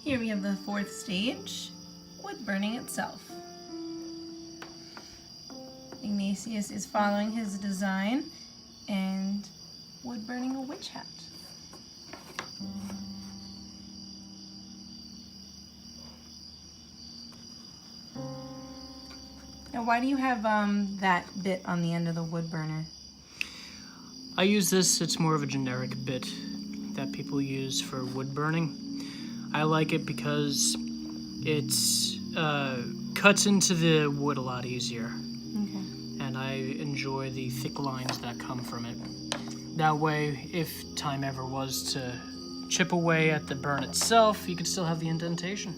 Here we have the fourth stage, wood burning itself. Ignatius is following his design and wood burning a witch hat. Now, why do you have that bit on the end of the wood burner? I use this, it's more of a generic bit that people use for wood burning. I like it because it's cuts into the wood a lot easier. Okay. And I enjoy the thick lines that come from it. That way, if time ever was to chip away at the burn itself, you could still have the indentation.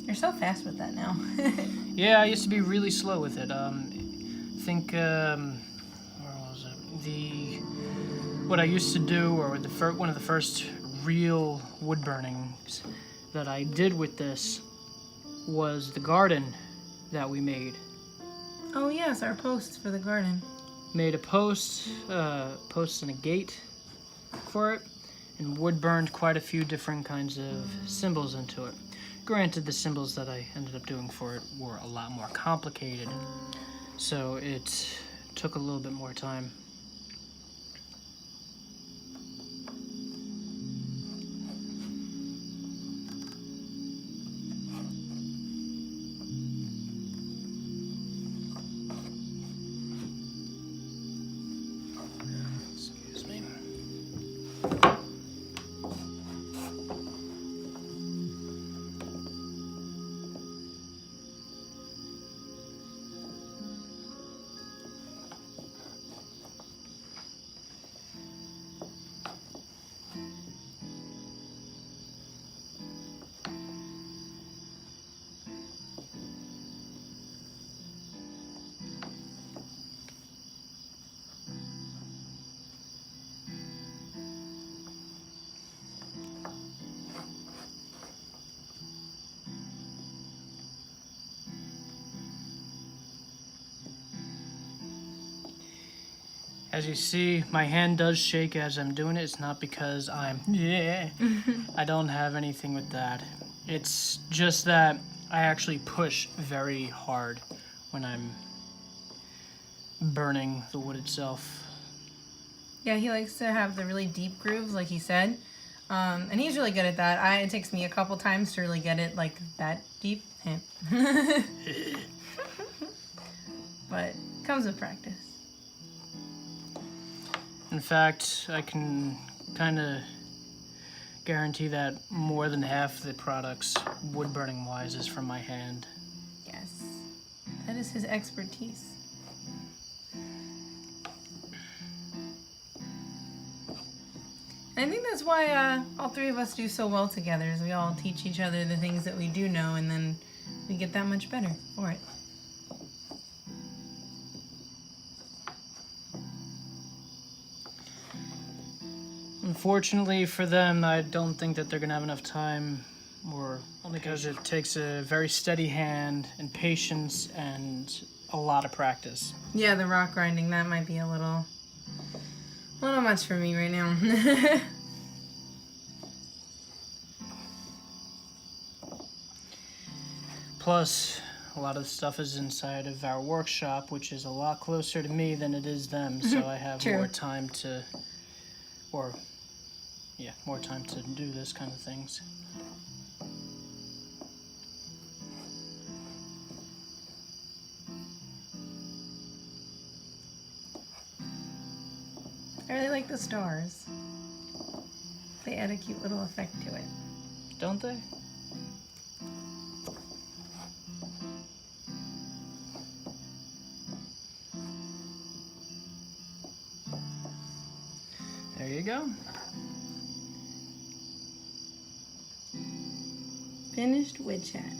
You're so fast with that now. Yeah, I used to be really slow with it. Where was it? What I used to do, or one of the first real wood burnings that I did with this was the garden that we made. Oh yes, our posts for the garden. Made a post and a gate for it, and wood burned quite a few different kinds of symbols into it. Granted, the symbols that I ended up doing for it were a lot more complicated, so it took a little bit more time. Excuse me. As you see, my hand does shake as I'm doing it. It's not because I don't have anything with that. It's just that I actually push very hard when I'm burning the wood itself. Yeah, he likes to have the really deep grooves, like he said. And he's really good at that. It takes me a couple times to really get it like that deep. But it comes with practice. In fact, I can kind of guarantee that more than half the products, wood burning wise, is from my hand. Yes, that is his expertise. And I think that's why all three of us do so well together, is we all teach each other the things that we do know, and then we get that much better for it. Unfortunately for them, I don't think that they're going to have enough time, or only because it takes a very steady hand and patience and a lot of practice. Yeah, the rock grinding, that might be a little much for me right now. Plus, a lot of the stuff is inside of our workshop, which is a lot closer to me than it is them, so I have more time to, more time to do this kind of things. I really like the stars. They add a cute little effect to it. Don't they? There you go. Finished witch hat.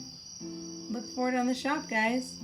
Look for it on the shop, guys.